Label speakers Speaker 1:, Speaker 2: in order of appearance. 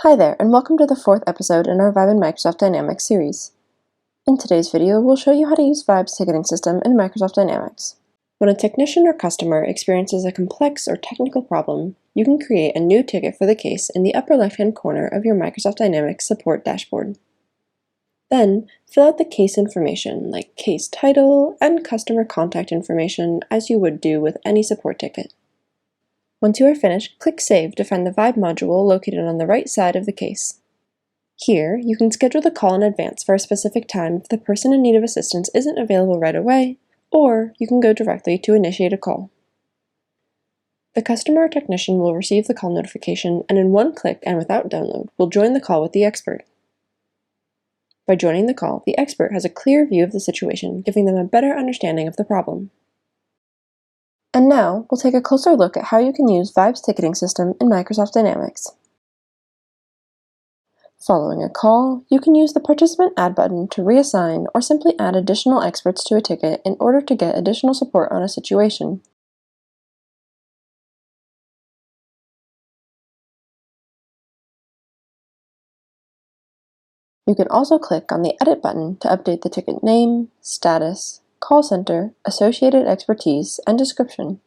Speaker 1: Hi there, and welcome to the fourth episode in our ViiBE and Microsoft Dynamics series. In today's video, we'll show you how to use ViiBE's ticketing system in Microsoft Dynamics. When a technician or customer experiences a complex or technical problem, you can create a new ticket for the case in the upper left-hand corner of your Microsoft Dynamics support dashboard. Then, fill out the case information like case title and customer contact information as you would do with any support ticket. Once you are finished, click Save to find the ViiBE module located on the right side of the case. Here, you can schedule the call in advance for a specific time if the person in need of assistance isn't available right away, or you can go directly to initiate a call. The customer or technician will receive the call notification and in one click and without download will join the call with the expert. By joining the call, the expert has a clear view of the situation, giving them a better understanding of the problem. And now, we'll take a closer look at how you can use ViiBE's ticketing system in Microsoft Dynamics. Following a call, you can use the Participant Add button to reassign or simply add additional experts to a ticket in order to get additional support on a situation. You can also click on the Edit button to update the ticket name, status, call center, associated expertise, and description.